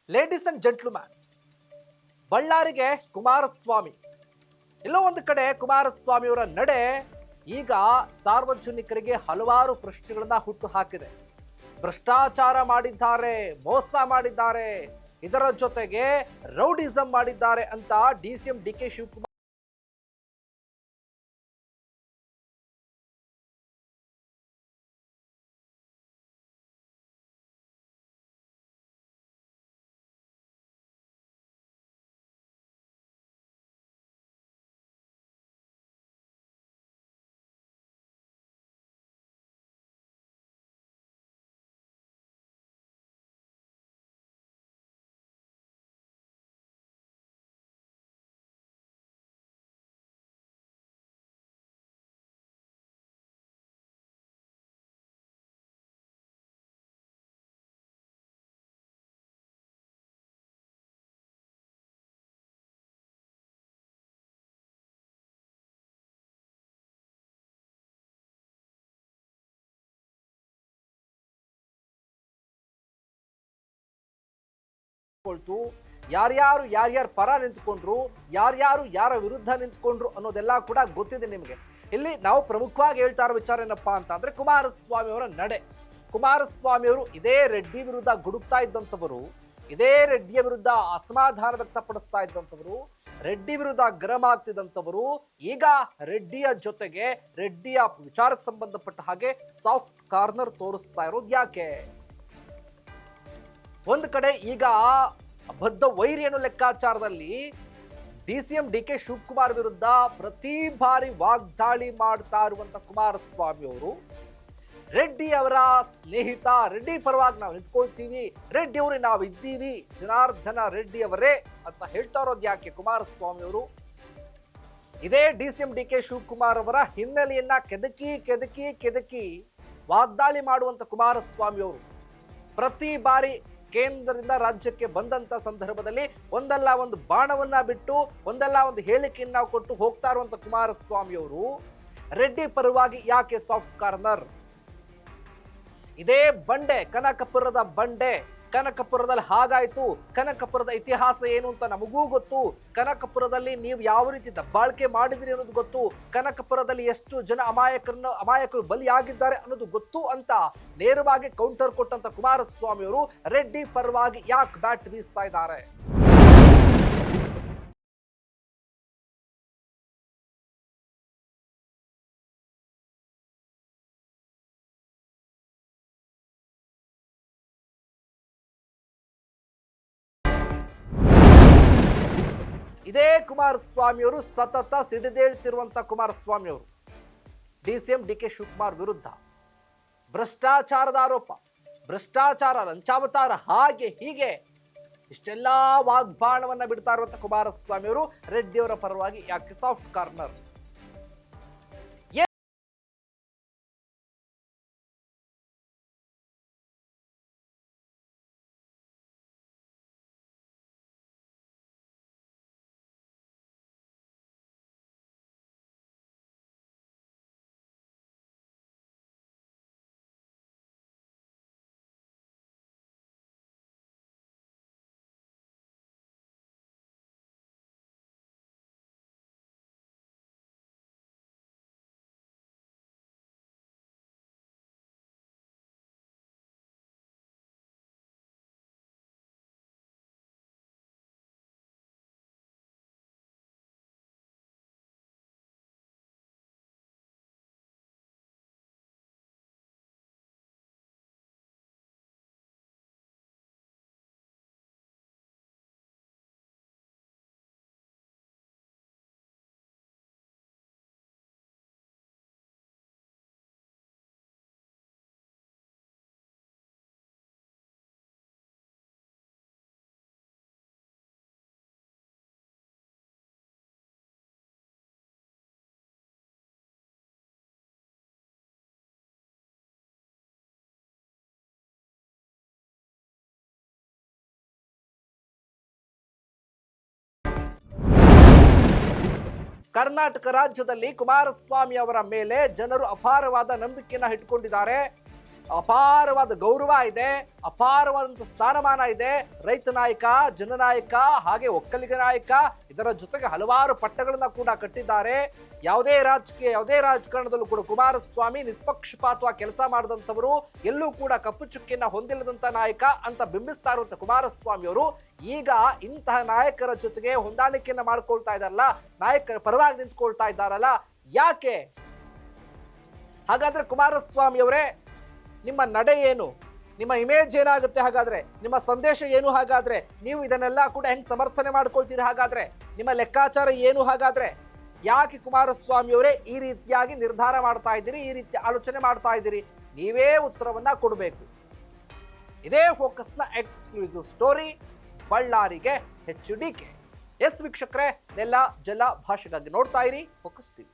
Ladies and gentleman, ಬಳ್ಳಾರಿಗೆ ಕುಮಾರಸ್ವಾಮಿ, ಎಲ್ಲೋ ಒಂದು ಕಡೆ ಕುಮಾರಸ್ವಾಮಿಯವರ ನಡೆ ಈಗ ಸಾರ್ವಜನಿಕರಿಗೆ ಹಲವಾರು ಪ್ರಶ್ನೆಗಳನ್ನ ಹುಟ್ಟು ಹಾಕಿದೆ. ಭ್ರಷ್ಟಾಚಾರ ಮಾಡಿದ್ದಾರೆ, ಮೋಸ ಮಾಡಿದ್ದಾರೆ, ಇದರ ಜೊತೆಗೆ ರೌಡಿಸಂ ಮಾಡಿದ್ದಾರೆ ಅಂತ ಡಿಸಿಎಂ ಡಿಕೆ ಶಿವಕುಮಾರ್ ಯಾರ್ಯಾರು ಪರ ನಿಂತ್ಕೊಂಡ್ರು, ಯಾರ್ಯಾರು ಯಾರ ವಿರುದ್ಧ ನಿಂತ್ಕೊಂಡ್ರು ಅನ್ನೋದೆಲ್ಲ ಕೂಡ ಗೊತ್ತಿದೆ ನಿಮಗೆ. ಇಲ್ಲಿ ನಾವು ಪ್ರಮುಖವಾಗಿ ಹೇಳ್ತಾ ಇರೋ ವಿಚಾರ ಏನಪ್ಪಾ ಅಂತ ಅಂದ್ರೆ ಕುಮಾರಸ್ವಾಮಿ ಅವರ ನಡೆ. ಕುಮಾರಸ್ವಾಮಿ ಅವರು ಇದೇ ರೆಡ್ಡಿ ವಿರುದ್ಧ ಗುಡುಕ್ತಾ ಇದ್ದಂಥವರು, ಇದೇ ರೆಡ್ಡಿಯ ವಿರುದ್ಧ ಅಸಮಾಧಾನ ವ್ಯಕ್ತಪಡಿಸ್ತಾ ಇದ್ದಂಥವರು, ರೆಡ್ಡಿ ವಿರುದ್ಧ ಗರಂ ಆಗ್ತಿದ್ದಂಥವರು, ಈಗ ರೆಡ್ಡಿಯ ಜೊತೆಗೆ ರೆಡ್ಡಿಯ ವಿಚಾರಕ್ಕೆ ಸಂಬಂಧಪಟ್ಟ ಹಾಗೆ ಸಾಫ್ಟ್ ಕಾರ್ನರ್ ತೋರಿಸ್ತಾ ಇರೋದು ಯಾಕೆ? ಒಂದು ಕಡೆ ಈಗ ಬದ್ಧ ವೈರಿ ಅನ್ನೋ ಲೆಕ್ಕಾಚಾರದಲ್ಲಿ ಡಿಸಿಎಂ ಡಿಕೆ ಶಿವಕುಮಾರ್ ವಿರುದ್ಧ ಪ್ರತಿ ಬಾರಿ ವಾಗ್ದಾಳಿ ಮಾಡ್ತಾ ಇರುವಂತ ಕುಮಾರಸ್ವಾಮಿ ಅವರು ರೆಡ್ಡಿ ಅವರ ಸ್ನೇಹಿತ, ರೆಡ್ಡಿ ಪರವಾಗಿ ನಾವು ನಿಂತ್ಕೊಳ್ತೀವಿ, ರೆಡ್ಡಿ ಅವರೇ ನಾವು ಇದ್ದೀವಿ, ಜನಾರ್ದನ ರೆಡ್ಡಿ ಅವರೇ ಅಂತ ಹೇಳ್ತಾ ಇರೋದು ಯಾಕೆ ಕುಮಾರಸ್ವಾಮಿ ಅವರು? ಇದೇ ಡಿಸಿಎಂ ಡಿಕೆ ಶಿವಕುಮಾರ್ ಅವರ ಹಿನ್ನೆಲೆಯನ್ನ ಕೆದಕಿ ವಾಗ್ದಾಳಿ ಮಾಡುವಂತ ಕುಮಾರಸ್ವಾಮಿ ಅವರು ಪ್ರತಿ ಬಾರಿ ಕೇಂದ್ರದಿಂದ ರಾಜ್ಯಕ್ಕೆ ಬಂದಂತ ಸಂದರ್ಭದಲ್ಲಿ ಒಂದಲ್ಲ ಒಂದು ಬಾಣವನ್ನ ಬಿಟ್ಟು, ಒಂದಲ್ಲ ಒಂದು ಹೇಳಿಕೆಯನ್ನ ಕೊಟ್ಟು ಹೋಗ್ತಾ ಇರುವಂತ ಕುಮಾರಸ್ವಾಮಿ ಅವರು ರೆಡ್ಡಿ ಪರವಾಗಿ ಯಾಕೆ ಸಾಫ್ಟ್ ಕಾರ್ನರ್? ಇದೇ ಬಂಡೆ, ಕನಕಪುರದ ಬಂಡೆ, ಕನಕಪುರದಲ್ಲಿ ಹಾಗಾಯ್ತು, ಕನಕಪುರದ ಇತಿಹಾಸ ಏನು ಅಂತ ನಮಗೂ ಗೊತ್ತು, ಕನಕಪುರದಲ್ಲಿ ನೀವು ಯಾವ ರೀತಿ ದಬ್ಬಾಳಿಕೆ ಮಾಡಿದ್ರಿ ಅನ್ನೋದು ಗೊತ್ತು, ಕನಕಪುರದಲ್ಲಿ ಎಷ್ಟು ಜನ ಅಮಾಯಕರು ಬಲಿಯಾಗಿದ್ದಾರೆ ಅನ್ನೋದು ಗೊತ್ತು ಅಂತ ನೇರವಾಗಿ ಕೌಂಟರ್ ಕೊಟ್ಟಂತ ಕುಮಾರಸ್ವಾಮಿ ಅವರು ರೆಡ್ಡಿ ಪರವಾಗಿ ಯಾಕೆ ಬ್ಯಾಟ್ ಬೀಸ್ತಾ ಇದ್ದಾರೆ? ಇದೇ ಕುಮಾರಸ್ವಾಮಿ ಅವರು ಸತತ ಸಿಡಿದೇಳ್ತಿರುವಂತ ಕುಮಾರಸ್ವಾಮಿ ಅವರು ಡಿಸಿಎಂ ಡಿಕೆ ಶಿವಕುಮಾರ್ ವಿರುದ್ಧ ಭ್ರಷ್ಟಾಚಾರದ ಆರೋಪ, ಭ್ರಷ್ಟಾಚಾರ, ಲಂಚಾವತಾರ, ಹಾಗೆ ಹೀಗೆ ಇಷ್ಟೆಲ್ಲ ವಾಗ್ಬಾಣವನ್ನ ಬಿಡ್ತಾ ಇರುವಂತ ಕುಮಾರಸ್ವಾಮಿ ಅವರು ರೆಡ್ಡಿ ಅವರ ಪರವಾಗಿ ಯಾಕೆ ಸಾಫ್ಟ್ ಕಾರ್ನರ್? ಕರ್ನಾಟಕ ರಾಜ್ಯದಲ್ಲಿ ಕುಮಾರಸ್ವಾಮಿ ಅವರ ಮೇಲೆ ಜನರು ಅಪಾರವಾದ ನಂಬಿಕೆಯನ್ನ ಇಟ್ಕೊಂಡಿದ್ದಾರೆ. ಅಪಾರವಾದ ಗೌರವ ಇದೆ, ಅಪಾರವಾದಂಥ ಸ್ಥಾನಮಾನ ಇದೆ. ರೈತ ನಾಯಕ, ಜನನಾಯಕ, ಹಾಗೆ ಒಕ್ಕಲಿಗ ನಾಯಕ, ಇದರ ಜೊತೆಗೆ ಹಲವಾರು ಪಟ್ಟಗಳನ್ನ ಕೂಡ ಕಟ್ಟಿದ್ದಾರೆ. ಯಾವುದೇ ರಾಜಕಾರಣದಲ್ಲೂ ಕೂಡ ಕುಮಾರಸ್ವಾಮಿ ನಿಷ್ಪಕ್ಷಪಾತವಾಗಿ ಕೆಲಸ ಮಾಡಿದಂಥವರು, ಎಲ್ಲೂ ಕೂಡ ಕಪ್ಪು ಚುಕ್ಕಿಯನ್ನ ಹೊಂದಿಲ್ಲದಂತ ನಾಯಕ ಅಂತ ಬಿಂಬಿಸ್ತಾ ಇರುವಂತ ಕುಮಾರಸ್ವಾಮಿ ಅವರು ಈಗ ಇಂತಹ ನಾಯಕರ ಜೊತೆಗೆ ಹೊಂದಾಣಿಕೆಯನ್ನ ಮಾಡ್ಕೊಳ್ತಾ ಇದ್ದಾರಲ್ಲ, ನಾಯಕರ ಪರವಾಗಿ ನಿಂತ್ಕೊಳ್ತಾ ಇದ್ದಾರಲ್ಲ, ಯಾಕೆ? ಹಾಗಾದ್ರೆ ಕುಮಾರಸ್ವಾಮಿ ಅವರೇ, ನಿಮ್ಮ ನಡೆ ಏನು, ನಿಮ್ಮ ಇಮೇಜ್ ಏನಾಗುತ್ತೆ, ಹಾಗಾದ್ರೆ ನಿಮ್ಮ ಸಂದೇಶ ಏನು, ಹಾಗಾದ್ರೆ ನೀವು ಇದನ್ನೆಲ್ಲ ಕೂಡ ಹೆಂಗ್ ಸಮರ್ಥನೆ ಮಾಡ್ಕೊಳ್ತೀರಿ, ಹಾಗಾದ್ರೆ ನಿಮ್ಮ ಲೆಕ್ಕಾಚಾರ ಏನು, ಹಾಗಾದ್ರೆ ಯಾಕೆ ಕುಮಾರಸ್ವಾಮಿ ಅವರೇ ಈ ರೀತಿಯಾಗಿ ನಿರ್ಧಾರ ಮಾಡ್ತಾ ಇದ್ದೀರಿ, ಈ ರೀತಿ ಆಲೋಚನೆ ಮಾಡ್ತಾ ಇದ್ದೀರಿ? ನೀವೇ ಉತ್ತರವನ್ನ ಕೊಡಬೇಕು. ಇದೇ ಫೋಕಸ್ನ ಎಕ್ಸ್ಕ್ಲೂಸಿವ್ ಸ್ಟೋರಿ, ಬಳ್ಳಾರಿಗೆ HDK. ಎಸ್ ವೀಕ್ಷಕರೇ, ನೆಲ ಜಲ ಭಾಷೆಗಾಗಿ ನೋಡ್ತಾ ಇರಿ ಫೋಕಸ್ ಟಿವಿ.